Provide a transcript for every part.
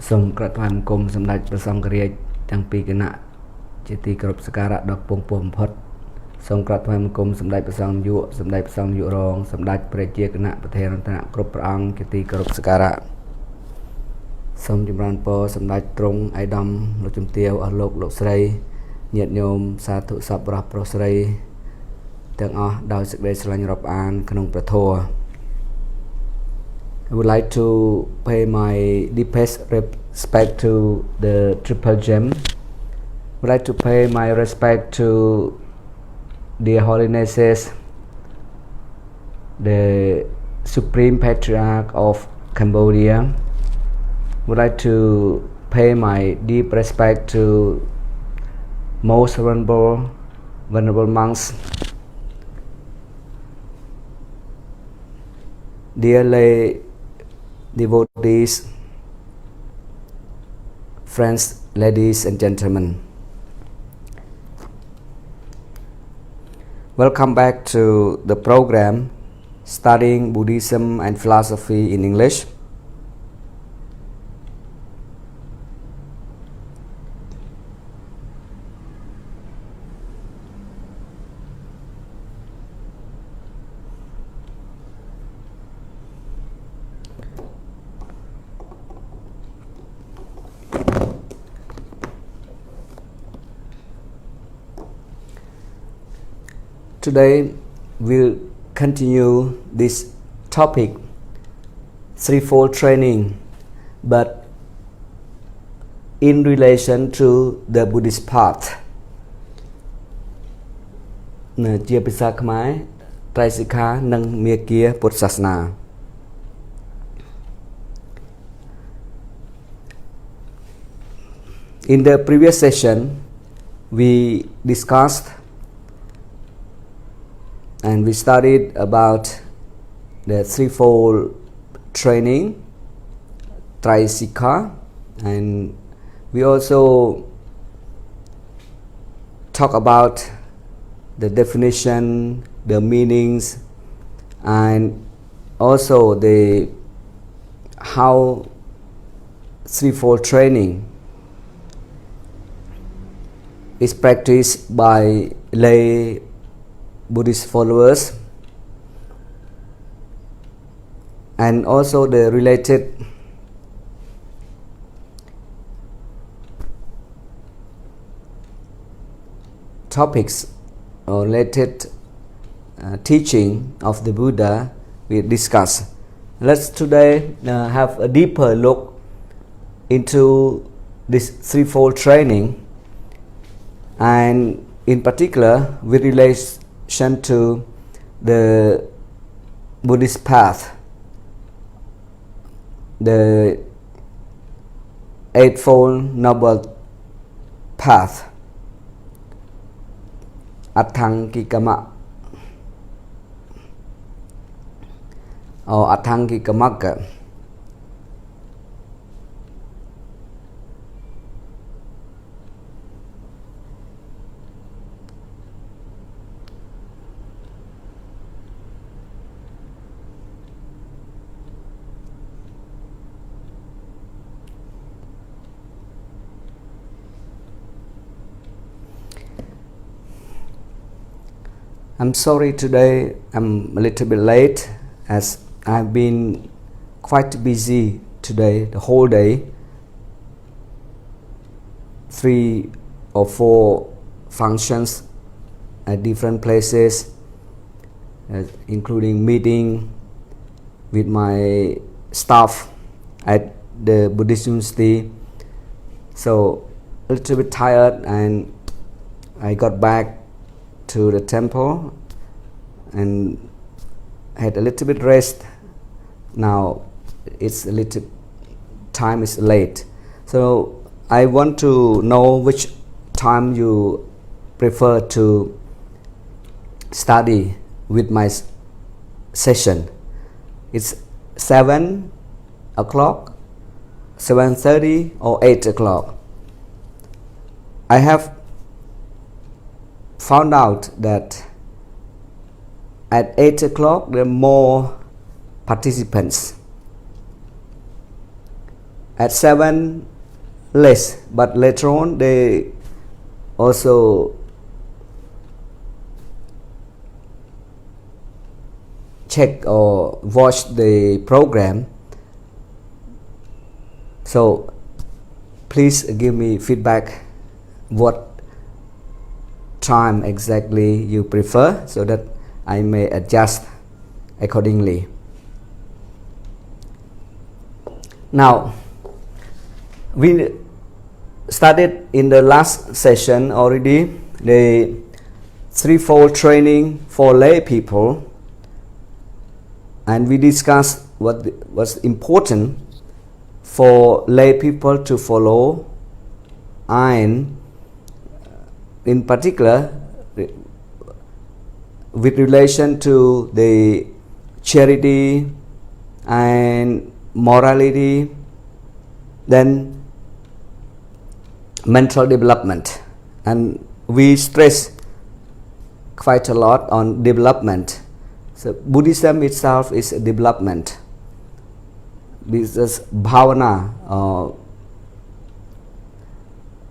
សូមក្រថ្វាយបង្គំសម្ដេចព្រះសង្ឃរាជទាំងពីរគណៈជាទីគោរពសក្ការៈដ៏ខ្ពង់ខ្ពស់បំផុតសូមក្រថ្វាយបង្គំសម្ដេចព្រះសង្ឃនាយកសម្ដេចព្រះសង្ឃនាយករងសម្ដេចព្រះជាគណៈប្រធានរតនៈគ្រប់ព្រះអង្គជាទីគោរពសក្ការៈសូមចម្រើនពរសម្ដេចទ្រង់ឯកឧត្តមលោកជំទាវអស់លោកស្រីញាតិញោមសាធុសប្បុរសប្រុសស្រីទាំងអស់ដោយសេចក្តីស្រឡាញ់រាប់អានក្នុងព្រះធម៌ I would like to pay my deepest respect to the Triple Gem. I would like to pay my respect to Their Holinesses, the Supreme Patriarch of Cambodia. I would like to pay my deep respect to most venerable monks, dear lay devotees, friends, ladies and gentlemen. Welcome back to the program Studying Buddhism and Philosophy in English. Today we'll continue this topic, threefold training, but in relation to the Buddhist path. ជាភាសាខ្មែរត្រៃសិក្ខានិងមាគ៌ាពុទ្ធសាសនា In the previous session we discussed and we studied about the threefold training, Traisikha, and we also talk about the definition, the meanings, and also the how threefold training is practiced by lay Buddhist followers, and also the related topics or related teaching of the Buddha we discuss. Let's today have a deeper look into this threefold training, and in particular with relation to the Buddhist path, the Eightfold Noble Path, Atthangikama or Atthangikamagga. I'm sorry today I'm a little bit late as I've been quite busy today, the whole day. 3 or 4 functions at different places, including meeting with my staff at the Buddhist University. So a little bit tired, and I got back to the temple and had a little bit rest. Now it's a little time is late, so I want to know which time you prefer to study with my session. It's 7 o'clock, 7:30 or 8 o'clock. I have found out that at 8 o'clock there are more participants. at 7 less, but later on they also check or watch the program. So please give me feedback what time exactly you prefer so that I may adjust accordingly. Now, we started in the last session already the threefold training for lay people, and we discussed what was important for lay people to follow, and in particular with relation to the charity and morality, then mental development, and we stress quite a lot on development. So Buddhism itself is a development. This is bhavana.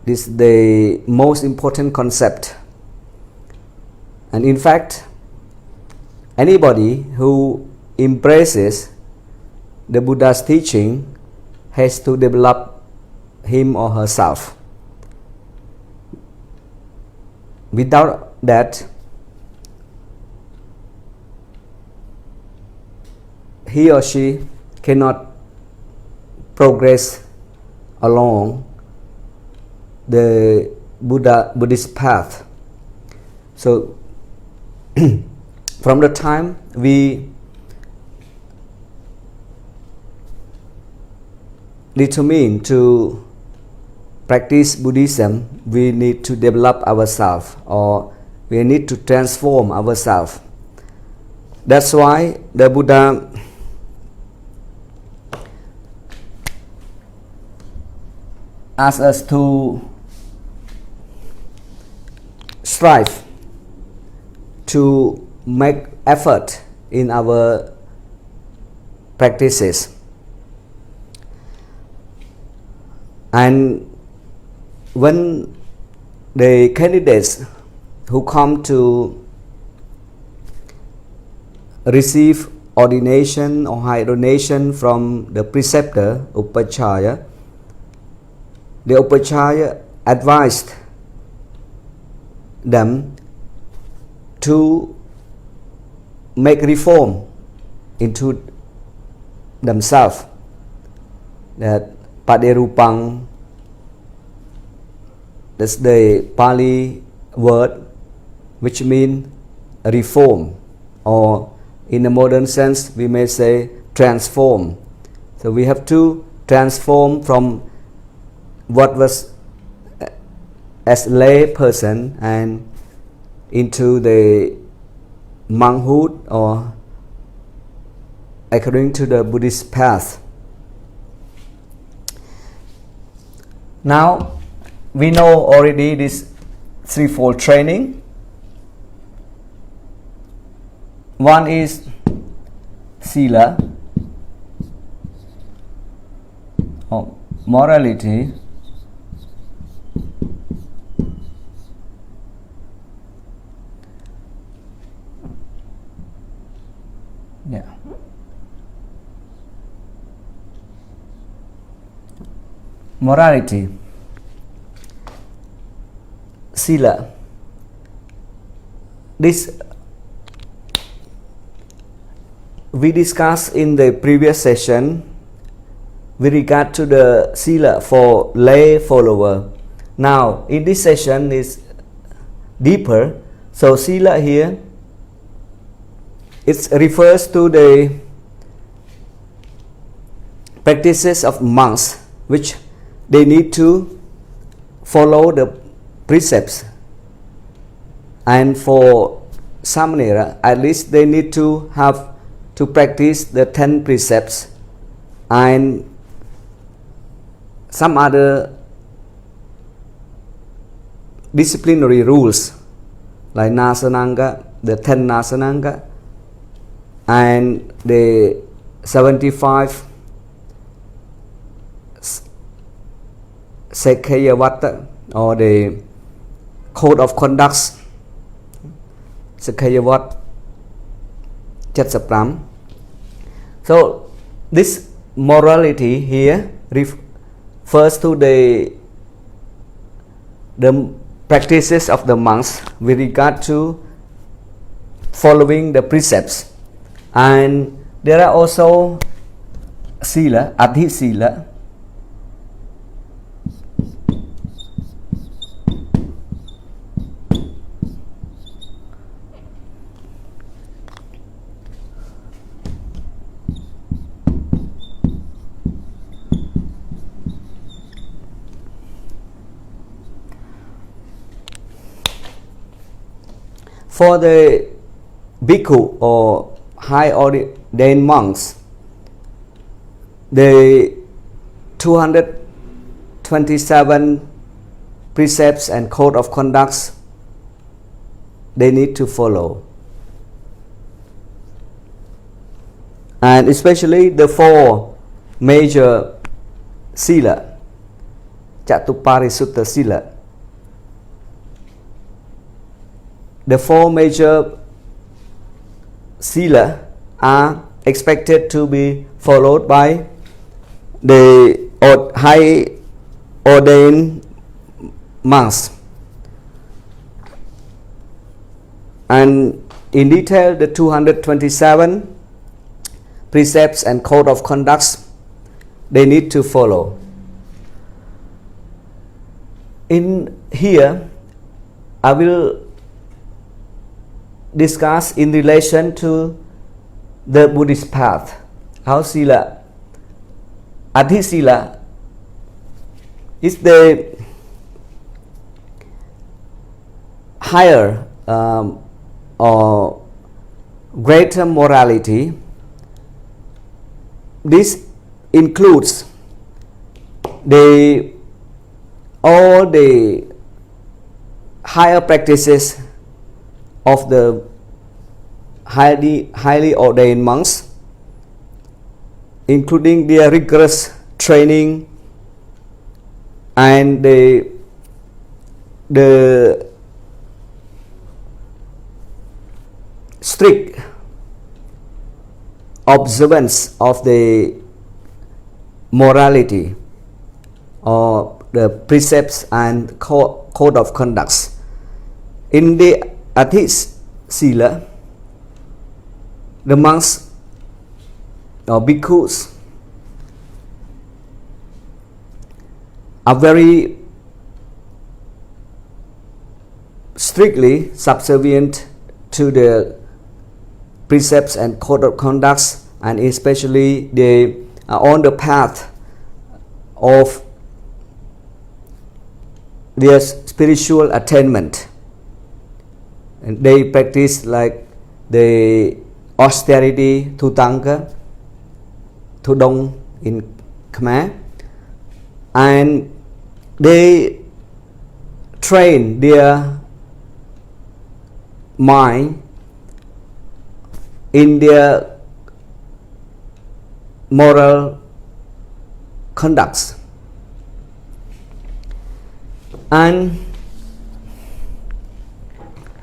This is the most important concept, and in fact anybody who embraces the Buddha's teaching has to develop him or herself. Without that, he or she cannot progress along the Buddhist path. So from the time we determine to practice Buddhism, we need to develop ourselves, or we need to transform ourselves. That's why the Buddha asks us to strive to make effort in our practices. And when the candidates who come to receive ordination or high donation from the preceptor, Upachaya, the Upachaya advised them to make reform into themselves. That Paderupang, that's the Pali word which means reform, or in a modern sense we may say transform. So we have to transform from what was as lay person and into the monkhood, or according to the Buddhist path. Now we know already this threefold training. One is sila, or morality. Yeah. Morality. Sila. This we discussed in the previous session with regard to the sila for lay follower. Now in this session is deeper. So sila here, it refers to the practices of monks, which they need to follow the precepts, and for samanera at least they need to have to practice the 10 precepts and some other disciplinary rules like nasananga, the 10 nasananga, and the 75 Sochea Vata, or the code of conducts Sochea Vata Chatsapram. So this morality here refers to the practices of the monks with regard to following the precepts, and there are also sila, adhi sila, for the bhikkhu or high ordained monks. The 227 precepts and code of conducts they need to follow, and especially the 4 major sila, Chatuparisutta sila. The 4 major sila are expected to be followed by the high ordained monks, and in detail the 227 precepts and code of conducts they need to follow. In here I will discuss in relation to the Buddhist path, how sila, adhi sila is the higher or greater morality. This includes all the higher practices of the highly ordained monks, including their rigorous training and the strict observance of the morality or the precepts and code of conducts. In the Adhi Sila, the monks or bhikkhus are very strictly subservient to the precepts and code of conducts, and especially they are on the path of their spiritual attainment. And they practice like the austerity, Thutanga, Thudong in Khmer, and they train their mind in their moral conducts. And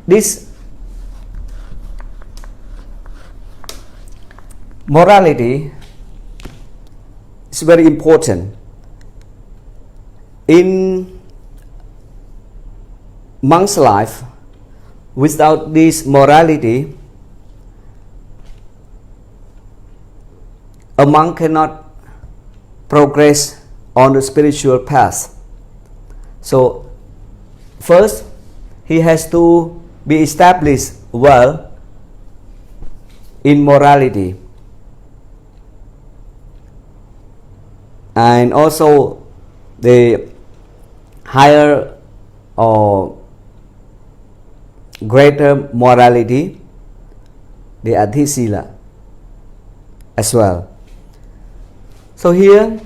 this morality is very important. In monk's life, without this morality, a monk cannot progress on the spiritual path. So first he has to be established well in morality, and also the higher or greater morality, the Adhi Sila as well. So here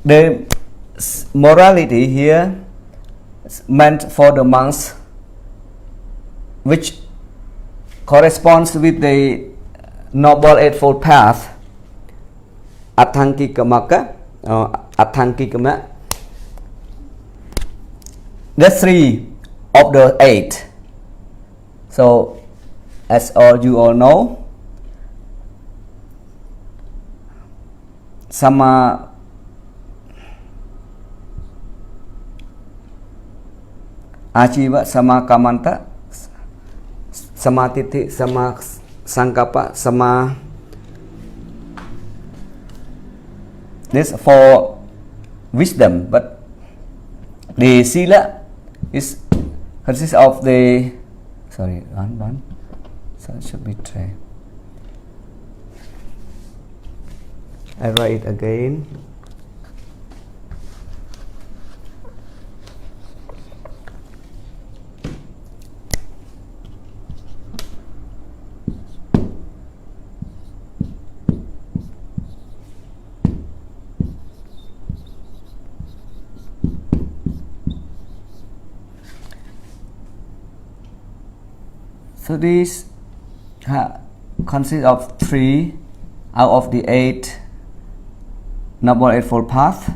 the morality here is meant for the monks, which corresponds with the Noble Eightfold Path, Atthangkikamaka or Atthangkikama, the 3 of the 8. So as you all know, Sama Ajiva, Sama Kamanta, Sama Titi, Sama Sangkapa, Sama. This for wisdom, but the sila is consists of the so it should be 3. I write it again. So this consists of 3 out of the 8 Noble Eightfold Path.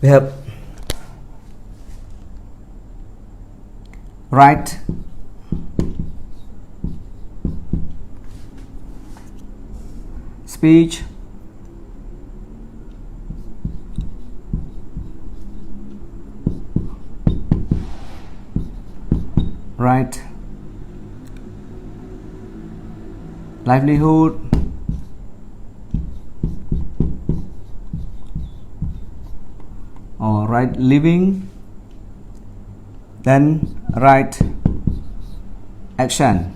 We have right, speech, right, livelihood, or right living, then right action.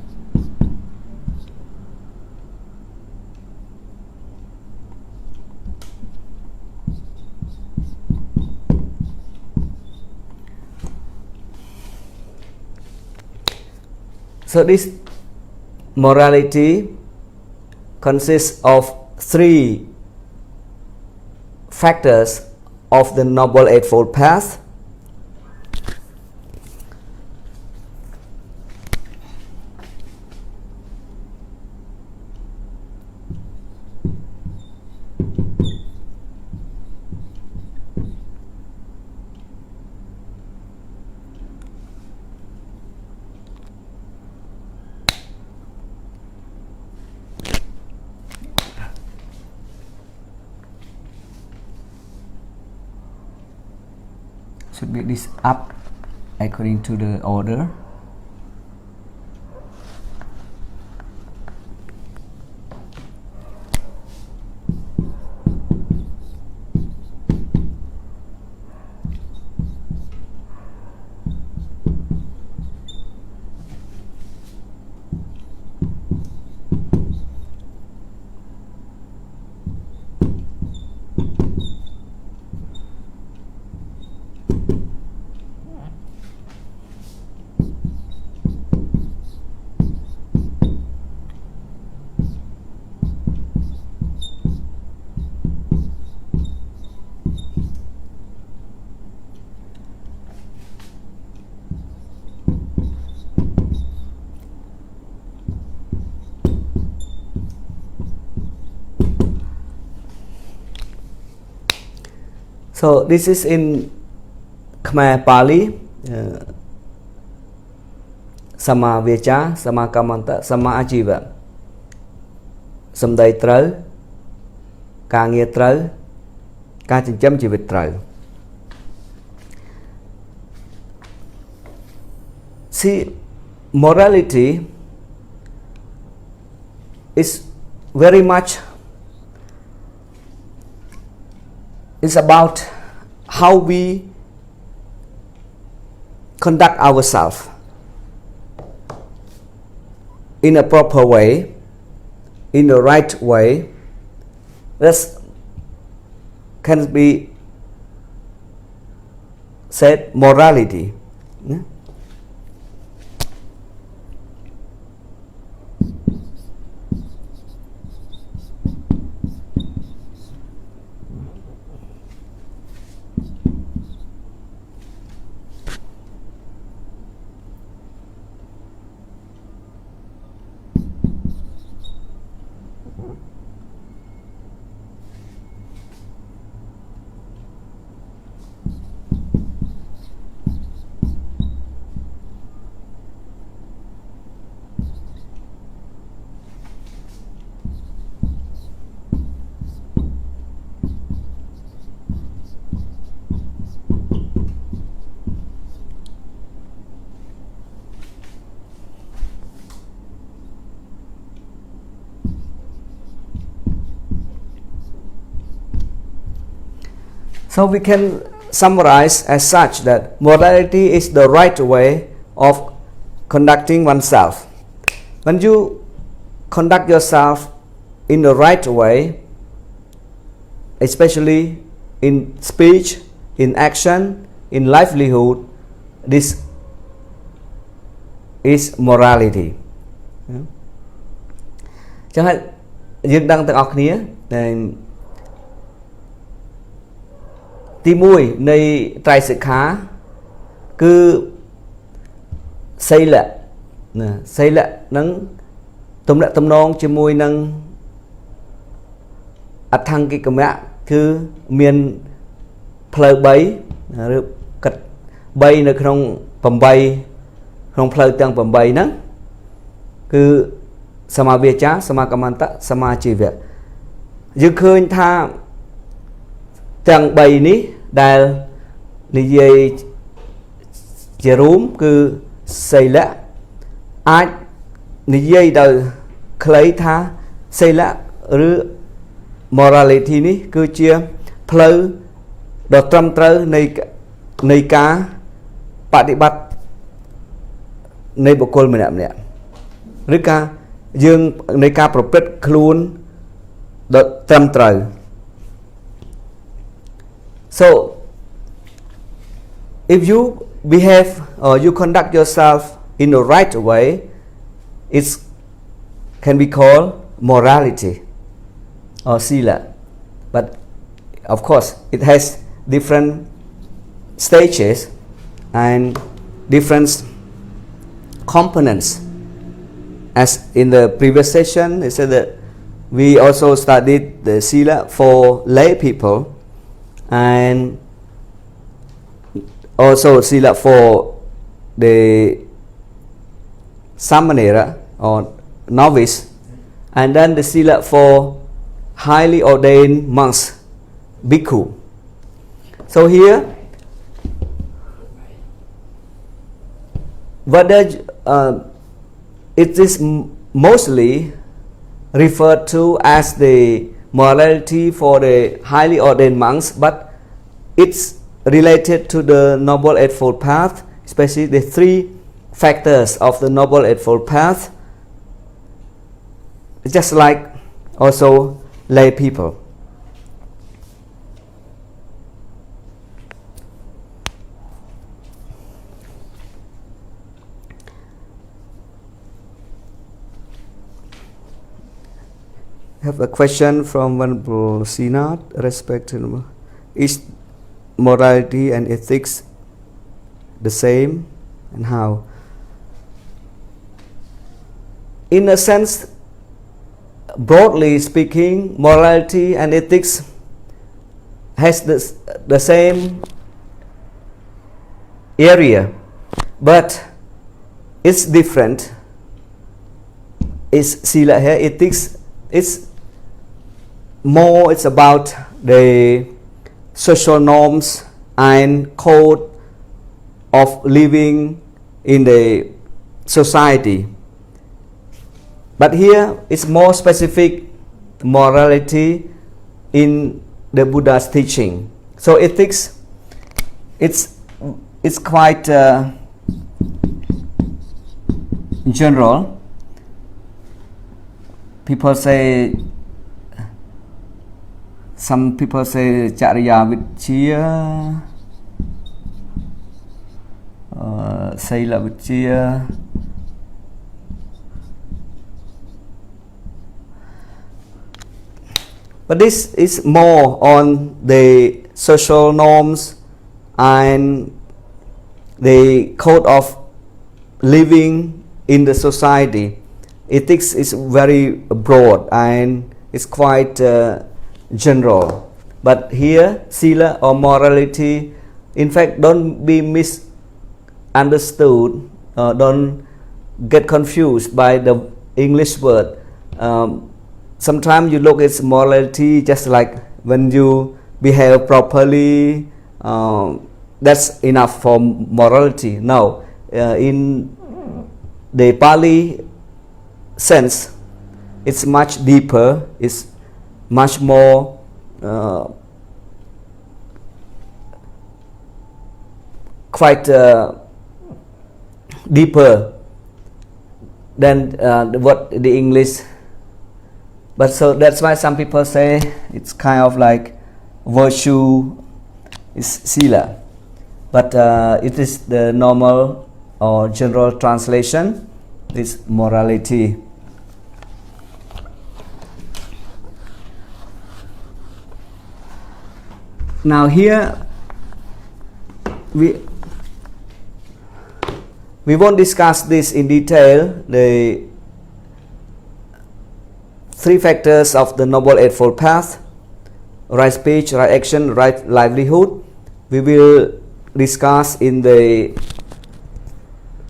So this morality consists of 3 factors of the Noble Eightfold Path. Should be this up according to the order. So this is in Khmer Pali, Sama Vecha, Sama Kamanta, Sama Ajiva. Samdayត្រូវ ការងារត្រូវ ការចិញ្ចឹមជីវិតត្រូវ See, morality is very much is about how we conduct ourselves in a proper way, in the right way. That can be said morality. So we can summarize as such that morality is the right way of conducting oneself. When you conduct yourself in the right way, especially in speech, in action, in livelihood, this is morality. ចឹងហើយយើងដឹងទាំងអស់គ្នាទី1នៃត្រៃសិក្ខាគឺសីលៈណាសីលៈនឹងទំនាក់ទំនងជាមួយនឹងអដ្ឋង្គិកមៈគឺមានផ្លូវ3ឬកាត់3នៅក្នុង8ក្នុងផ្លូវទាំង8ហ្នឹងគឺសមាវាចាសមាកមន្តៈសមាជីវៈយើងឃើញថាទាំង3នេះដែលនិយាយជារួមគឺសីលៈអាចនិយាយដោយខ្លីថាសីលៈឬ morality នេះគឺជាផ្លូវដ៏ត្រឹមត្រូវនៃការបដិបត្តិនៃបុគ្គលម្នាក់ឬការយើងនៃការប្រព្រឹត្តខ្លួនដ៏ត្រឹមត្រូវ So if you behave or you conduct yourself in the right way, it can be called morality or sila. But of course it has different stages and different components. As in the previous session, they said that we also studied the sila for lay people and also sila for the samanera or novice, and then the sila for highly ordained monks, bhikkhu. So here, whether it is mostly referred to as the morality for the highly ordained monks, but it's related to the Noble Eightfold Path, especially the 3 factors of the Noble Eightfold Path, just like also lay people. I have a question from Venerable Sinat. Respected, is morality and ethics the same, and how? In a sense, broadly speaking, morality and ethics has the same area, but it's different. It's sila here, ethics. It's about the social norms and code of living in the society. But here it's more specific morality in the Buddha's teaching. So ethics, it's quite general. Some people say Chariya Vichya, Saila Vichya. But this is more on the social norms and the code of living in the society. Ethics is very broad and it's quite general. But here, sila or morality, in fact, don't be misunderstood, don't get confused by the English word. Sometimes you look at morality just like when you behave properly, that's enough for morality. No, in the Pali sense, it's much deeper, it's much more quite deeper than what the English. But so that's why some people say it's kind of like virtue is sila. But it is the normal or general translation, this morality. Now here we won't discuss this in detail, the three factors of the Noble Eightfold Path: right speech, right action, right livelihood. We will discuss in the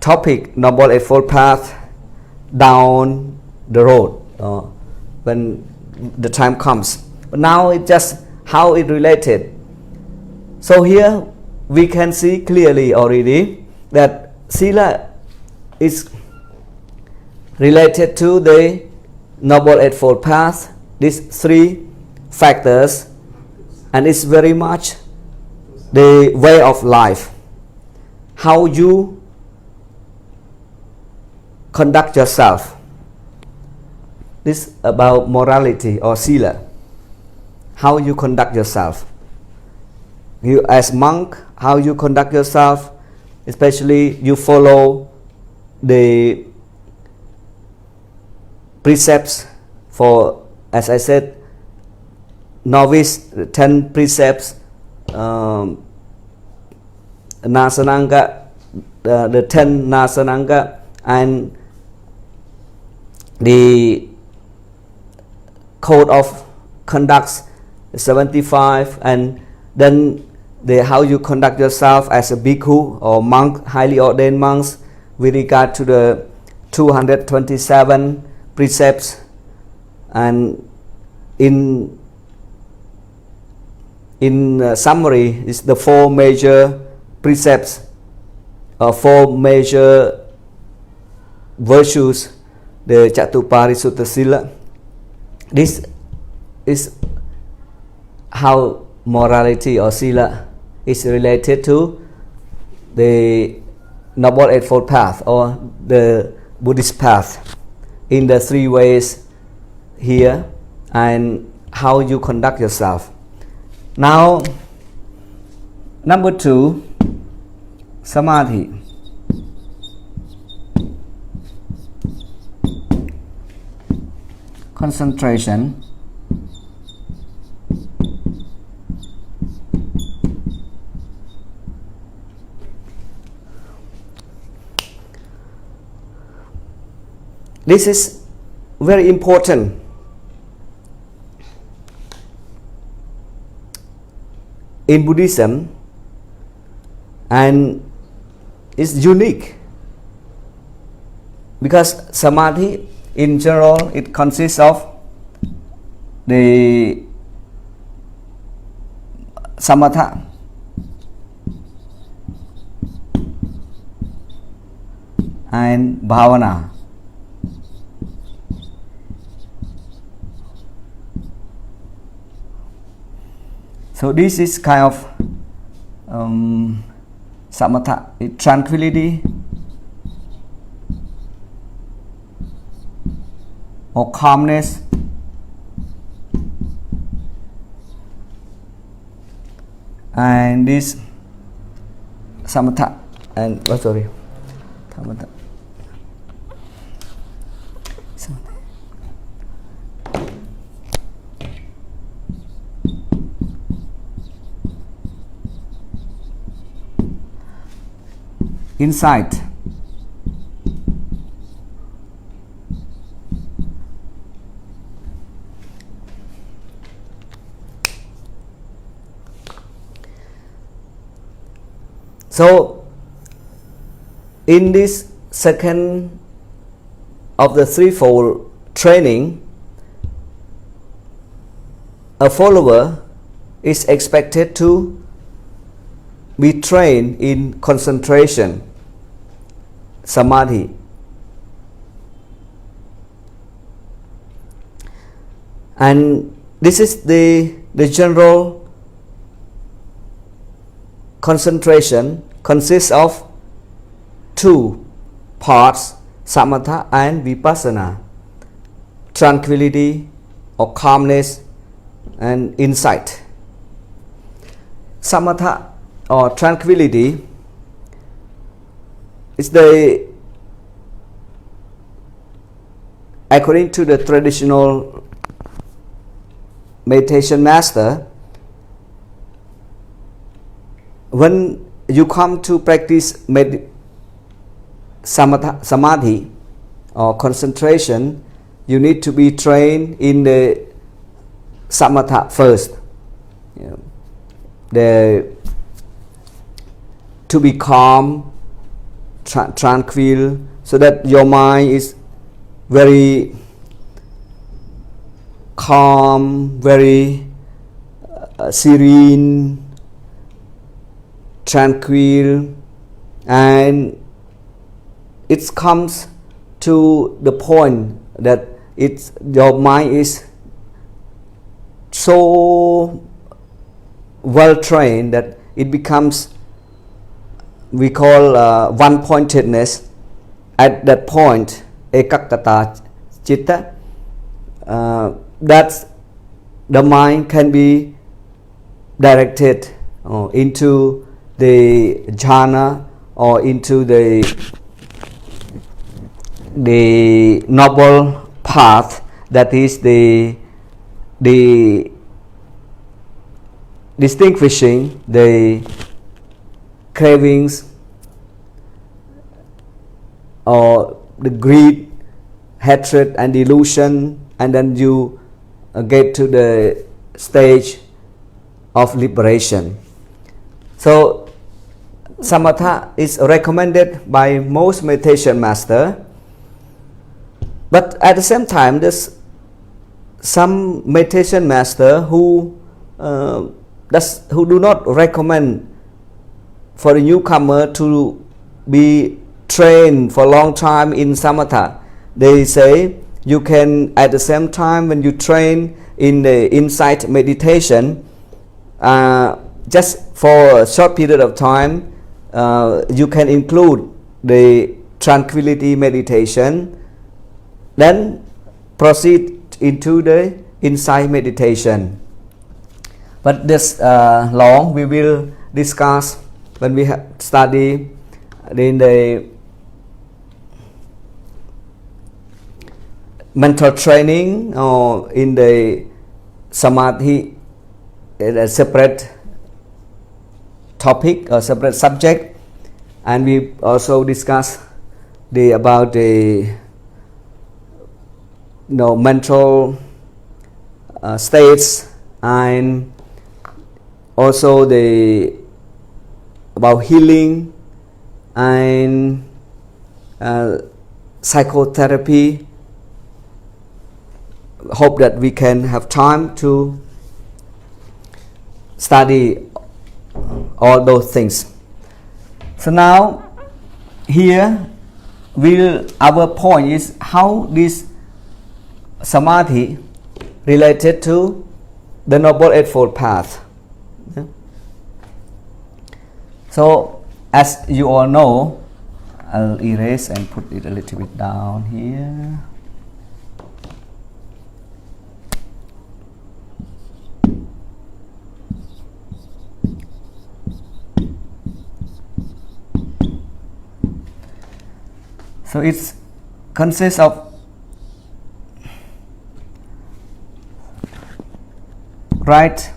topic Noble Eightfold Path down the road when the time comes. But now it's just how it related. So here we can see clearly already that Sila is related to the Noble Eightfold Path, these three factors, and it's very much the way of life, how you conduct yourself. This about morality or Sila, how you conduct yourself. You as monk, how you conduct yourself, especially you follow the precepts for, as I said, novice, 10 precepts, Nasananga, the 10 Nasananga, and the code of conducts 75, and then the how you conduct yourself as a bhikkhu or monk, highly ordained monks, with regard to the 227 precepts. And in summary is the four major precepts, four major virtues, the Chatuparisuttha Sila. This is how morality or Sila is related to the Noble Eightfold Path or the Buddhist path, in the three ways here, and how you conduct yourself. Now, number 2, Samadhi. Concentration. This is very important. In Buddhism, and it's unique because Samadhi in general it consists of the Samatha and Bhavana. So this is kind of samatha, tranquility or calmness, and this samatha and samatha. Insight. So in this second of the threefold training, a follower is expected to be trained in concentration, Samadhi. And this is the general concentration consists of two parts, samatha and vipassana, tranquility or calmness and insight. Samatha or tranquility is the, according to the traditional meditation master, when you come to practice samadhi or concentration, you need to be trained in the samatha first. To be calm, tranquil, so that your mind is very calm, very serene, tranquil, and it comes to the point that your mind is so well trained that it becomes, we call one-pointedness. At that point, kakada chitta, that the mind can be directed into the jhana or into the noble path, that is the distinguishing the cravings or the greed, hatred and delusion, and then you get to the stage of liberation. So samatha is recommended by most meditation master, but at the same time there's some meditation master who do not recommend for a newcomer to be trained for a long time in samatha. They say you can, at the same time when you train in the insight meditation, just for a short period of time, you can include the tranquility meditation, then proceed into the insight meditation. But this long we will discuss when we have study in the mental training or in the samadhi, a separate topic or separate subject, and we also discuss about the mental states, and also about healing and psychotherapy. Hope that we can have time to study all those things. So now here our point is how this samadhi related to the Noble Eightfold Path. So as you all know, I'll erase and put it a little bit down here. So it consists of right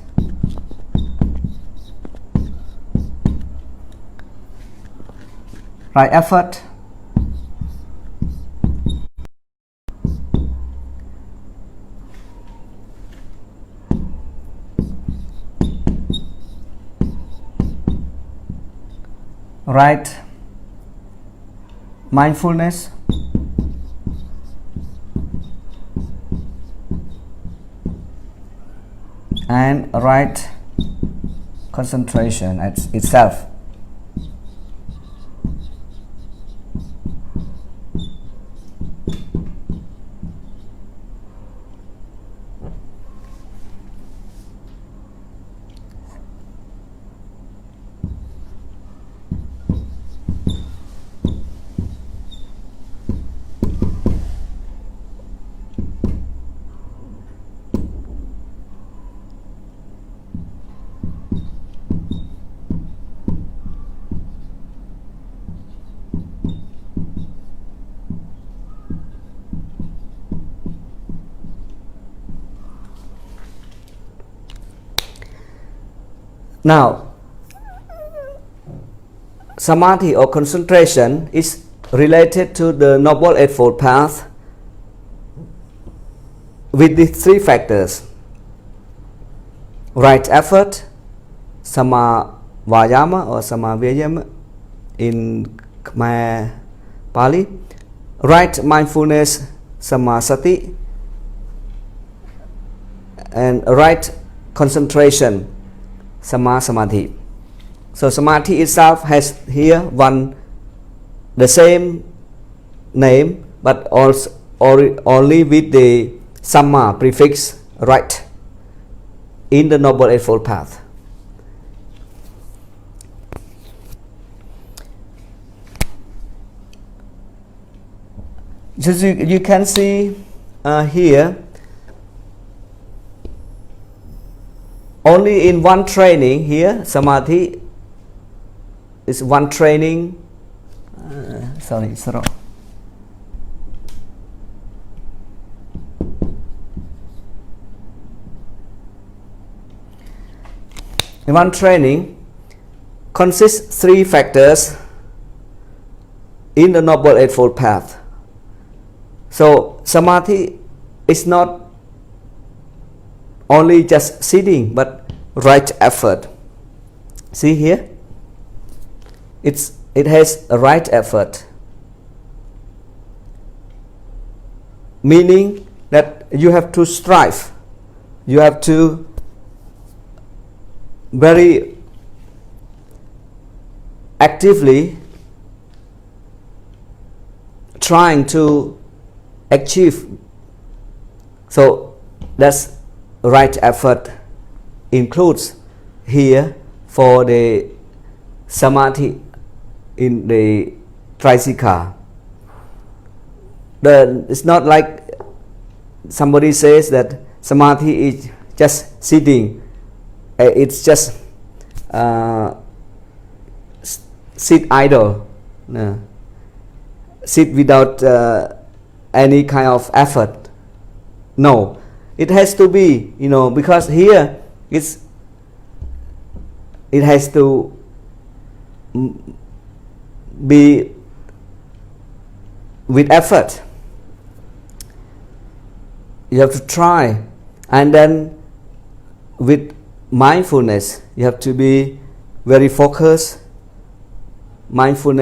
effort, right mindfulness, and right concentration itself. Now, samadhi or concentration is related to the Noble Eightfold Path with the three factors: right effort, sama vayama or sama vayama in Khmer Pali, right mindfulness, sama sati, and right concentration, sama samadhi. So samadhi itself has here the same name, but also only with the sama prefix, right, in the Noble Eightfold Path. Just you can see here, only in one training here, samadhi is one training. Sorry, it's wrong. In one training consists three factors in the Noble Eightfold Path. So samadhi is not only just sitting, but right effort. See here, it has a right effort, meaning that you have to strive, you have to very actively trying to achieve. So that's right effort includes here for the samadhi in the Trisikha. It's not like somebody says that samadhi is just sitting. It's just sit idle, sit without any kind of effort. No, it has to be, because here it has to be with effort. You have to try, and then with mindfulness, you have to be very focused, mindful,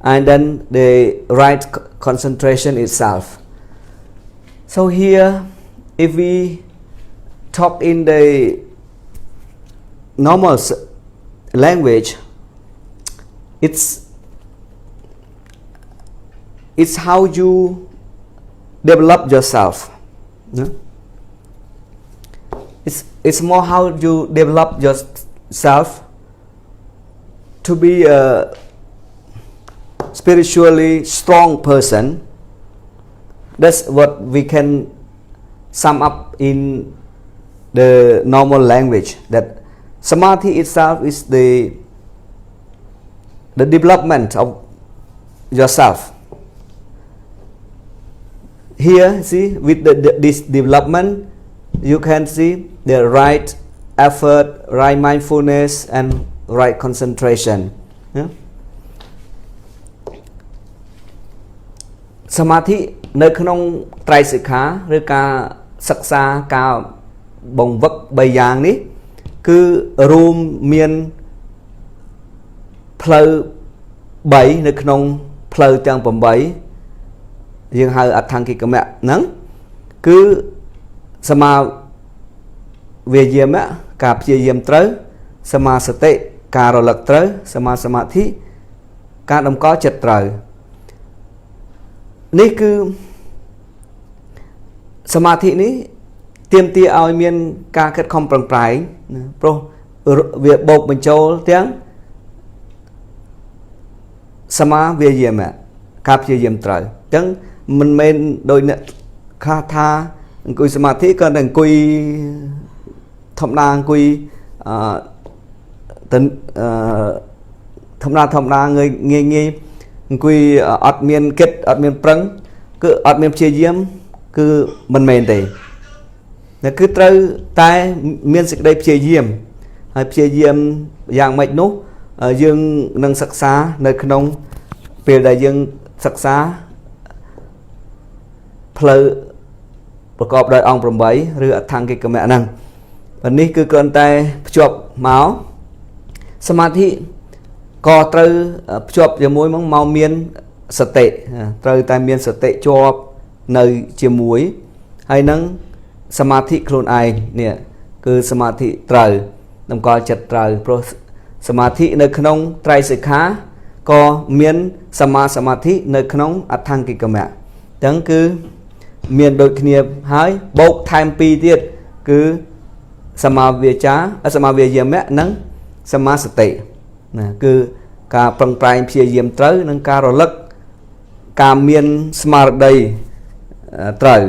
and then the right concentration itself. So here, if we talk in the normal language, it's how you develop yourself. It's more how you develop yourself to be a spiritually strong person. That's what we can sum up in the normal language, that samadhi itself is the development of yourself. Here, see, with this development, you can see the right effort, right mindfulness, and right concentration. Samadhi នៅក្នុងត្រៃសិក្ខាឬការសិក្សាការបង្វឹក3យ៉ាងនេះគឺរួមមានផ្លូវ3នៅក្នុងផ្លូវទាំង8យើងហៅអដ្ឋង្គិកមៈហ្នឹងគឺសមាវាយាមៈការព្យាយាមត្រូវសមាសតិការរលឹកត្រូវសមាសមាធិការតម្កល់ចិត្តត្រូវនេះគឺសមាធិនេះទាមទារឲ្យមានការខិតខំប្រឹងប្រែងព្រោះវាបូកបញ្ចូលទាំងសមាវាយាមៈការព្យាយាមត្រូវអញ្ចឹងមិនមែនដោយអ្នកខ្លះថាអង្គុយសមាធិក៏តែអង្គុយធម្មតាអង្គុយធម្មតាងាយអង្គុយអត់មានគិតអត់មានប្រឹងគឺអត់មានព្យាយាមគឺមិនមែនទេគឺត្រូវតែមានសេចក្តីព្យាយាម hay pia diêm dạng mạch nốt dương nâng sắc xa nơi khung về đại dương sắc xa phơi ประกอบដោយអង្គ 8 ឬអថង្គិកមៈហ្នឹងនេះគឺគ្រាន់តែភ្ជាប់មកសមាធិក៏ត្រូវភ្ជាប់ជាមួយមកមានសតិត្រូវតែមានសតិជាប់នៅជាមួយហើយនឹងសមាធិខ្លួនឯងនេះគឺសមាធិត្រូវតម្កល់ចិត្តត្រូវព្រោះសមាធិនៅក្នុងត្រៃសិក្ខាក៏មានសមាសមាធិនៅក្នុងអថង្គិកមៈអញ្ចឹងគឺមានដូចគ្នាហើយបូកថែម2ទៀតគឺសមាវាចាសមាវាយាមៈនិងសមាសតិណាគឺការប្រឹងប្រែងព្យាយាមត្រូវនិងការរលឹកការមានស្មារតីត្រូវ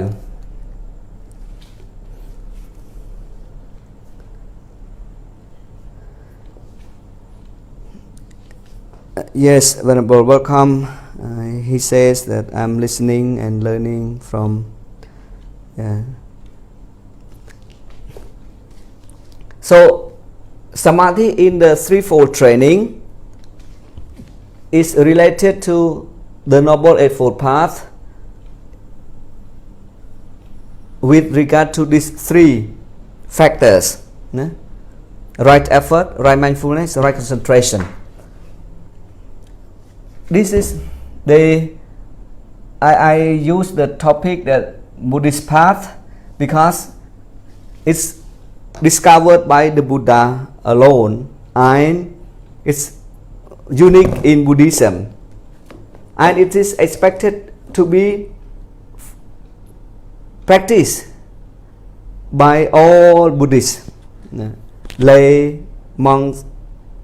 Yes, Venerable, welcome. He says that I'm listening and learning from. Yeah. So, samadhi in the threefold training is related to the Noble Eightfold Path with regard to these three factors: right effort, right mindfulness, right concentration. This is I use the topic that Buddhist path because it's discovered by the Buddha alone and it's unique in Buddhism and it is expected to be practiced by all Buddhists, lay monks,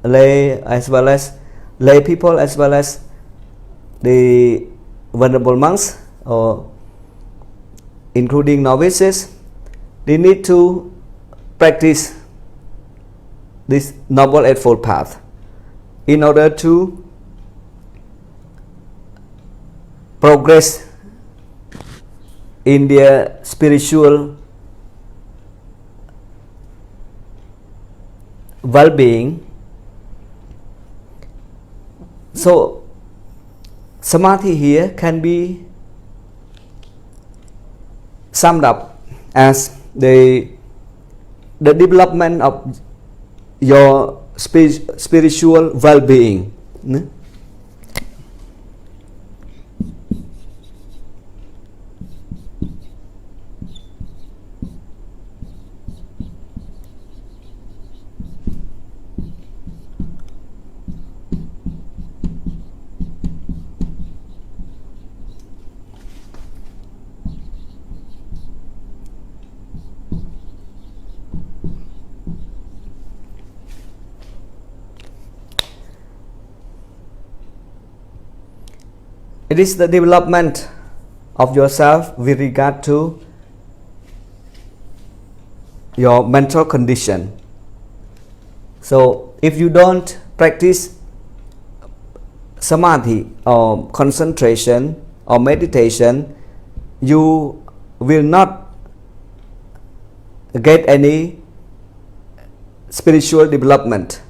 lay as well as lay people as well as the venerable monks or including novices. They need to practice this Noble Eightfold Path in order to progress in their spiritual well-being. So samadhi here can be summed up as the development of your spiritual well-being. It is the development of yourself with regard to your mental condition. So if you don't practice samadhi or concentration or meditation, you will not get any spiritual development.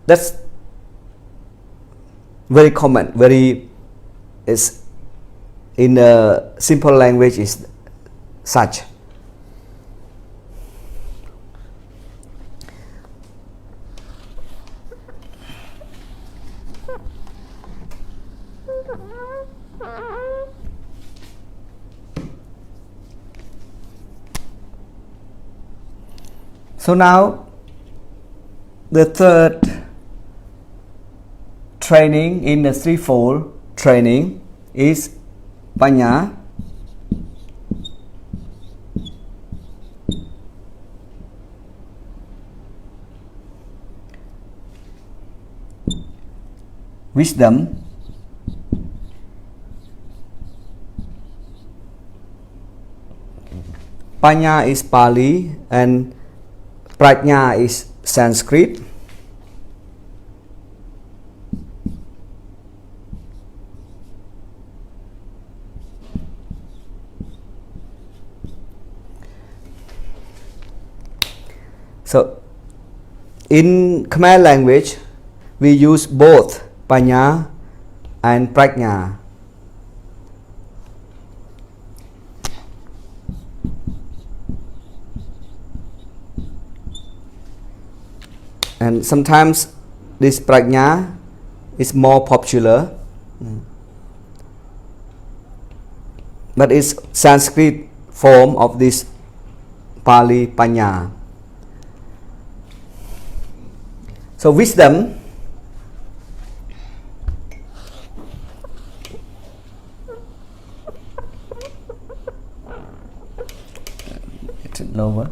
That's very common, very is in a simple language is such. So now the third training in the threefold training is Panya. Wisdom. Panya is Pali and Prajna is Sanskrit. So in Khmer language, we use both Panya and Prajna. And sometimes this Prajna is more popular, but it's Sanskrit form of this Pali Panya. So wisdom it's lower.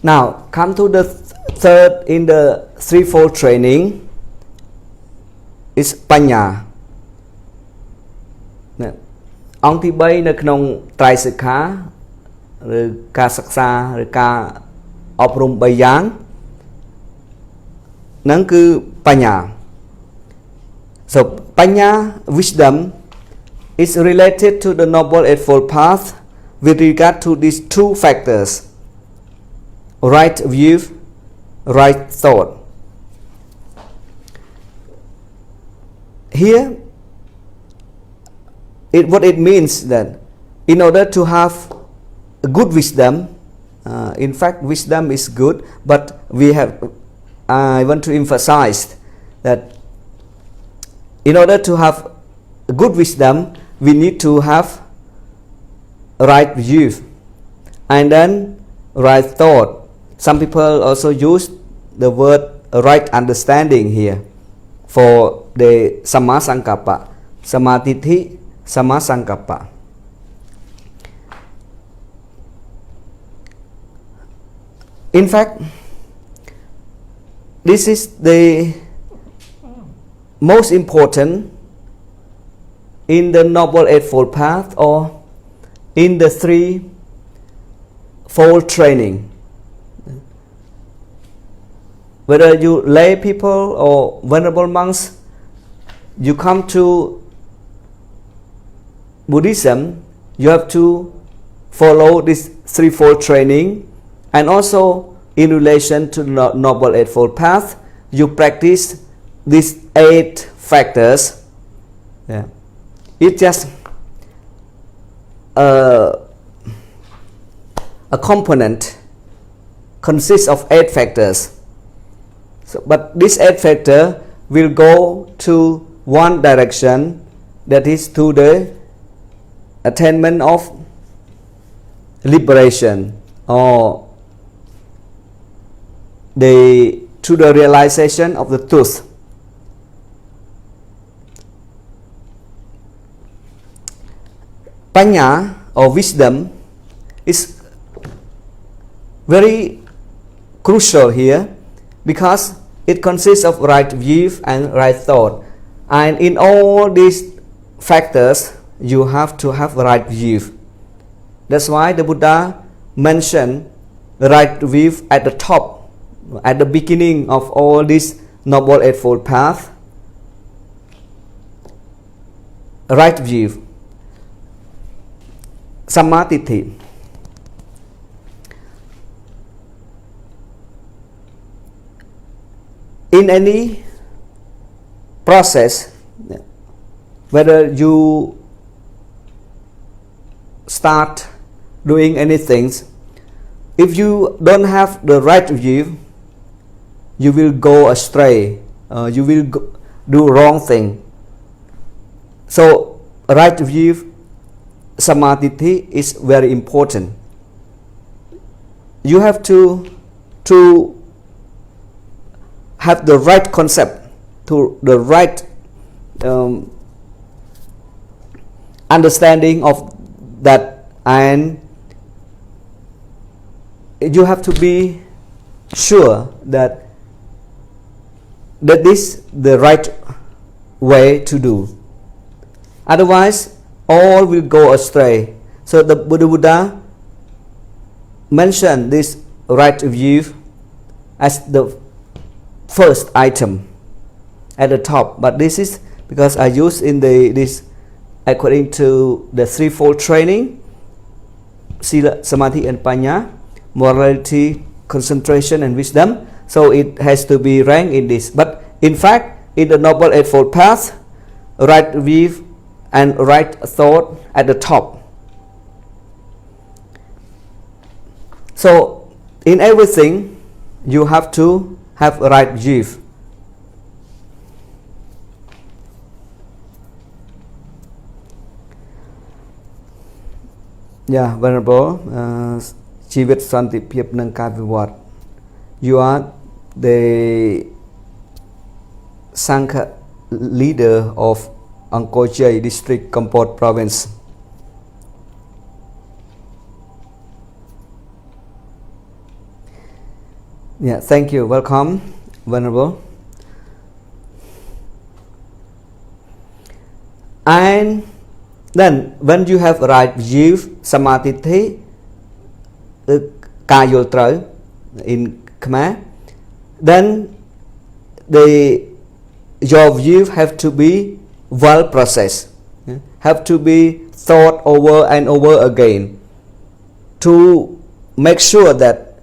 Now come to the third in the threefold training is Panya. អង្គទី3នៅក្នុងត្រៃសិក្ខាឬការសិក្សាឬការអប់រំ3យ៉ាងហ្នឹងគឺបញ្ញា So Panya wisdom is related to the noble eightfold path with regard to these two factors, right view, right thought. Here what it means that in order to have a good wisdom, in fact wisdom is good, but I want to emphasize that in order to have a good wisdom we need to have right view and then right thought. Some people also use the word right understanding here for the Samma Sankappa, Samadhi, Samma Sankappa. In fact, this is the most important in the Noble Eightfold Path or in the threefold training. Whether you lay people or venerable monks, you come to Buddhism, you have to follow this threefold training, and also in relation to the Noble Eightfold Path, you practice these 8 factors. Yeah. It's just a component consists of 8 factors. So, but this 8 factor will go to one direction, that is to the attainment of liberation or to the realization of the truth. Panya or wisdom is very crucial here because it consists of right view and right thought. And in all these factors, you have to have right view. That's why the Buddha mentioned the right view at the top, at the beginning of all this Noble Eightfold Path. Right view, Samadhi. In any process, whether you start doing anything, if you don't have the right view, you will go astray, you will do wrong thing. So right view, Samadhi, is very important. You have to have the right concept, to the right understanding of that, and you have to be sure that this is the right way to do. Otherwise, all will go astray. So the Buddha mentioned this right view as the first item at the top, but this is because I use in this according to the threefold training: Sila, Samadhi, and Panya, morality, concentration, and wisdom. So it has to be ranked in this. But in fact, in the Noble Eightfold Path, right view and right thought at the top. So in everything, you have to have right view. Yeah, Venerable, Jivit Santi Piep Nang Kaviwat, you are the Sangha leader of Angkor district, Kampot province. Yeah, thank you. Welcome, Venerable. And then when you have right view, Samadhi, Kayol in Khmer, then your view have to be well processed, have to be thought over and over again to make sure that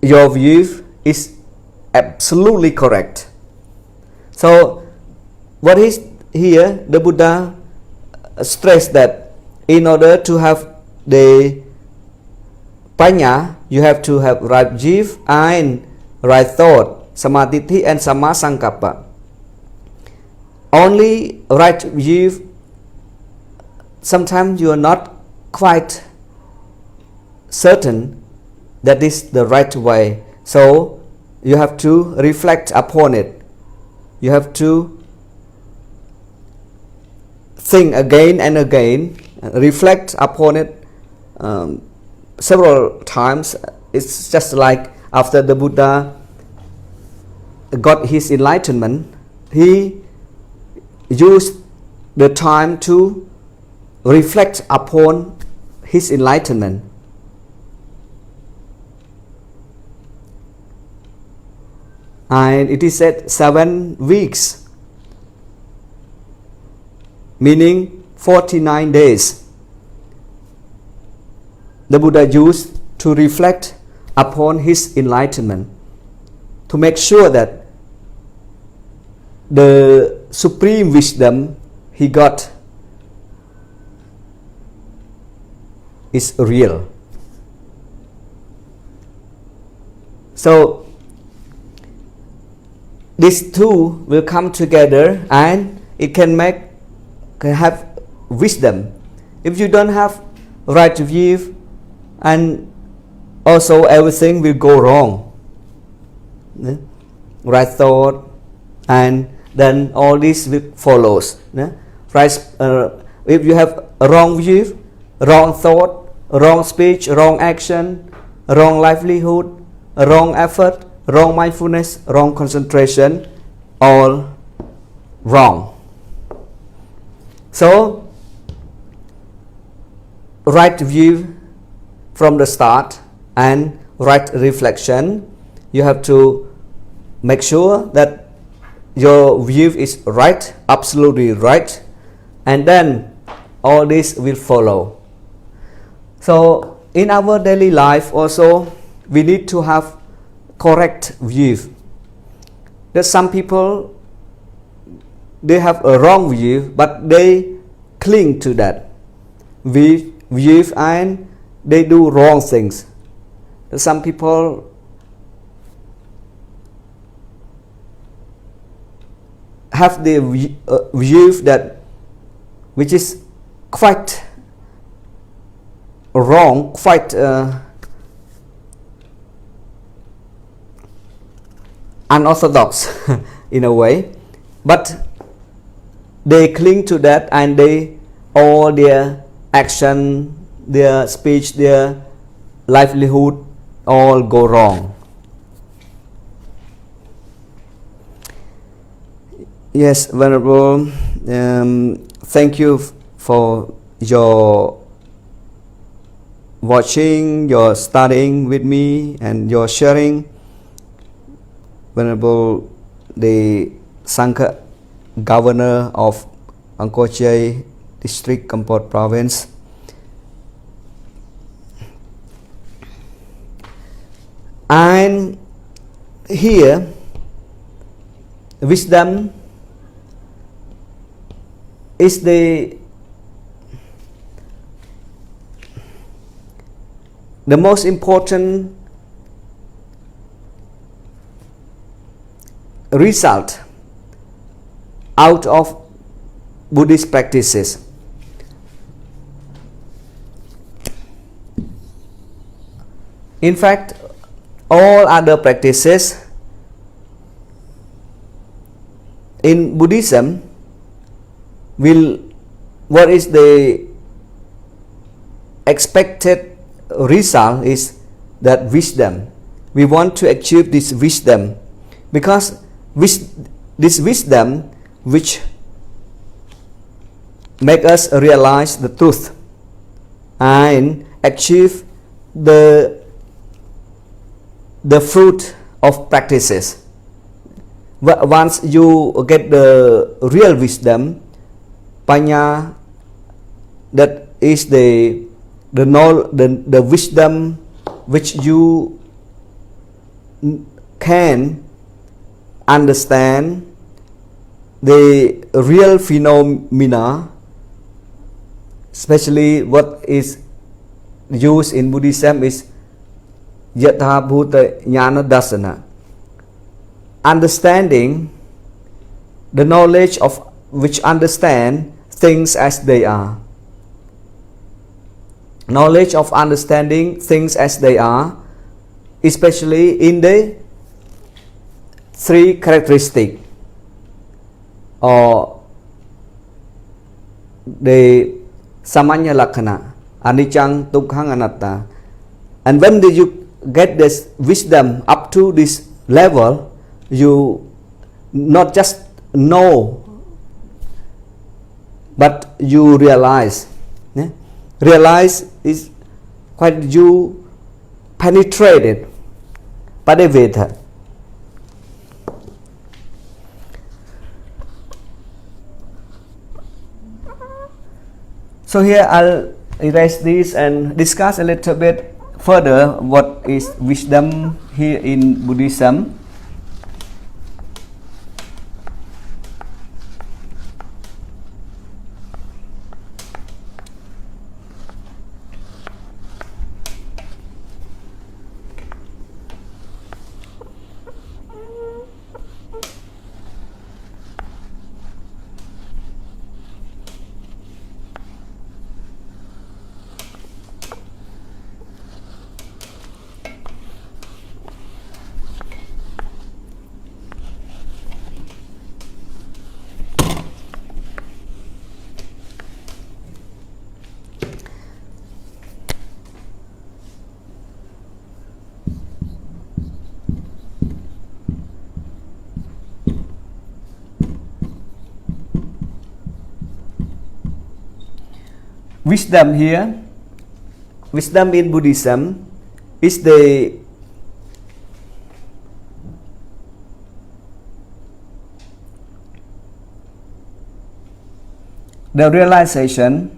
your view is absolutely correct. So what is here, the Buddha stressed that in order to have the Panya, you have to have right view and right thought, Samadhi and Samma Sankappa. Only right view, sometimes you are not quite certain that is the right way. So you have to reflect upon it. You have to think again and again, reflect upon it several times. It's just like after the Buddha got his enlightenment, he used the time to reflect upon his enlightenment. And it is said 7 weeks, meaning 49 days, the Buddha used to reflect upon his enlightenment, to make sure that the supreme wisdom he got is real. So these two will come together and it can have wisdom. If you don't have right view, and also everything will go wrong. Right thought, and then all this will follows. Right, if you have wrong view, wrong thought, wrong speech, wrong action, wrong livelihood, wrong effort, wrong mindfulness, wrong concentration, all wrong. So, right view from the start and right reflection. You have to make sure that your view is right, absolutely right, and then all this will follow. So in our daily life also, we need to have correct view. There's some people, they have a wrong view, but they cling to that view and they do wrong things. There's some people have the view that which is quite wrong, quite unorthodox in a way, but they cling to that and they all their action, their speech, their livelihood all go wrong. Yes, Venerable, thank you for your watching, your studying with me and your sharing. Venerable, the Sangha Governor of Angkor Chai District, Kampot Province. And here, wisdom is the most important result out of Buddhist practices. In fact, all other practices in Buddhism what is the expected result is that wisdom. We want to achieve this wisdom because this wisdom which make us realize the truth and achieve the fruit of practices. Once you get the real wisdom, Panya, that is the wisdom which you can understand the real phenomena, especially what is used in Buddhism is Yatha Bhuta Jnana Dasana. Understanding the knowledge of which understand things as they are. Knowledge of understanding things as they are, especially in the three characteristics or the samanya lakhana, anicca, dukkha, anatta. And when you get this wisdom up to this level, you not just know, but you realize. Yeah? Realize is quite you penetrated Padeveda. So here I'll erase this and discuss a little bit further what is wisdom here in Buddhism. wisdom here, wisdom in Buddhism is the realization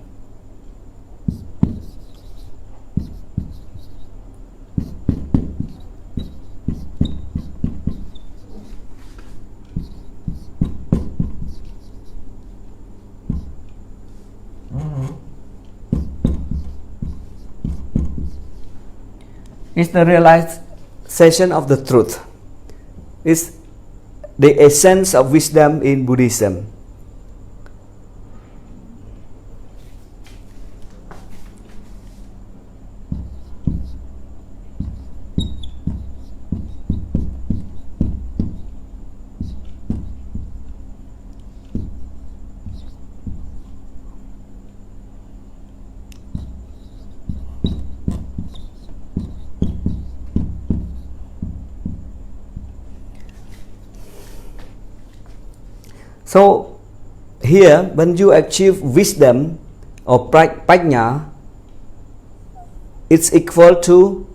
is the realization of the truth, is the essence of wisdom in Buddhism. So here, when you achieve wisdom or prajna, it's equal to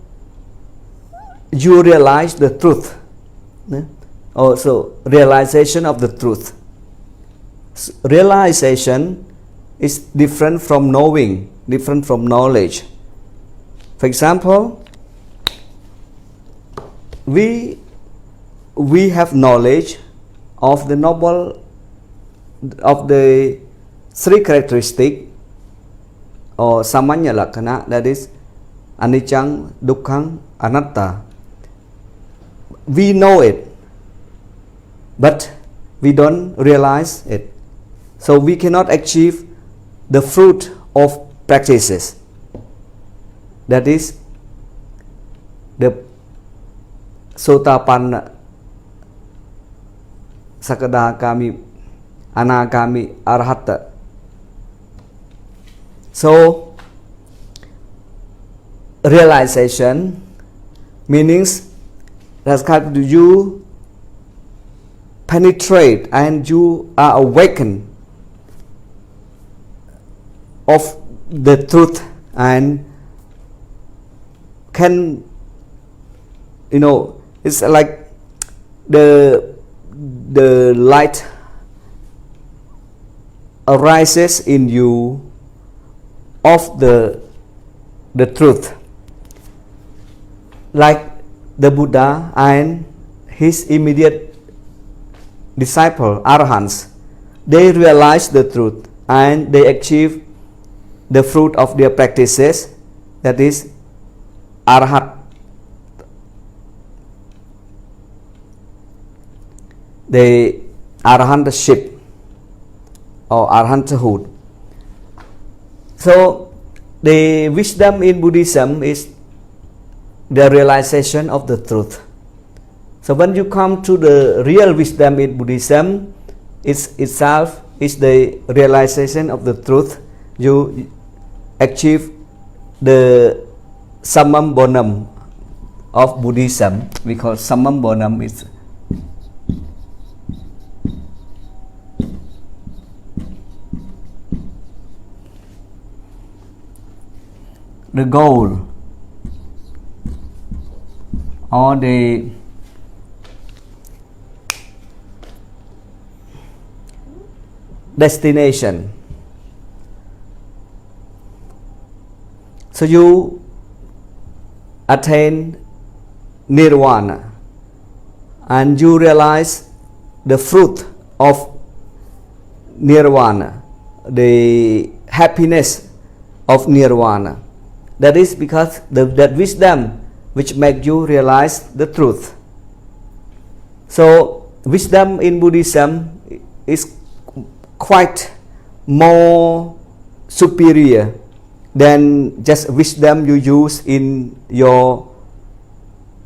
you realize the truth. Also, realization of the truth. Realization is different from knowing, different from knowledge. For example, we have knowledge of the noble, of the three characteristics or samanya lakkhana, that is anicca, dukkha, anatta. We know it, but we don't realize it. So we cannot achieve the fruit of practices. That is the sotapanna, sakadagami, anagami, arhata. So realization meanings that you penetrate and you are awakened of the truth and can, it's like the light arises in you of the truth, like the Buddha and his immediate disciple arahants. They realize the truth and they achieve the fruit of their practices, that is arahat, the arahantship or arahanthood. So the wisdom in Buddhism is the realization of the truth. So when you come to the real wisdom in Buddhism, itself is the realization of the truth. You achieve the summum bonum of Buddhism. We call summum bonum is the goal or the destination. So you attain nirvana and you realize the fruit of nirvana, the happiness of nirvana. That is because that wisdom which makes you realize the truth. So wisdom in Buddhism is quite more superior than just wisdom you use in your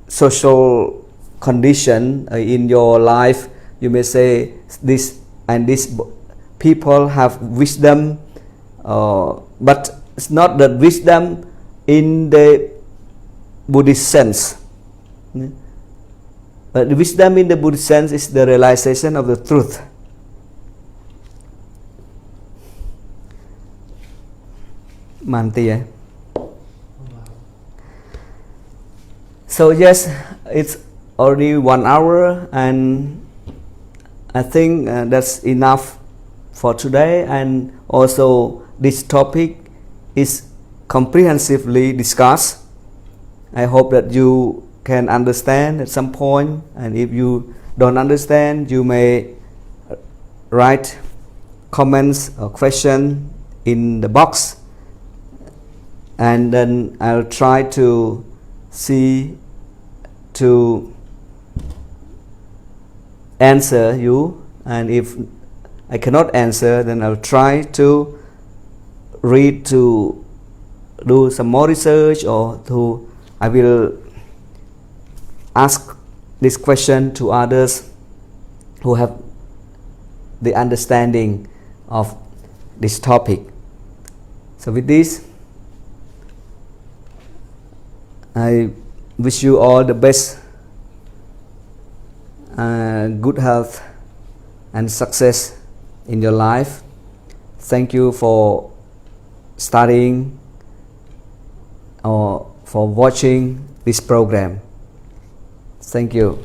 social condition, in your life. You may say this and this people have wisdom, but it's not the wisdom in the Buddhist sense. But the wisdom in the Buddhist sense is the realization of the truth. Manti. So yes, it's already 1 hour, and I think that's enough for today. And also this topic is comprehensively discussed. I hope that you can understand at some point, and if you don't understand, you may write comments or question in the box, and then I'll try to see to answer you, and if I cannot answer, then I'll try to read, to do some more research, or I will ask this question to others who have the understanding of this topic. So with this, I wish you all the best, good health and success in your life. Thank you for studying or for watching this program. Thank you.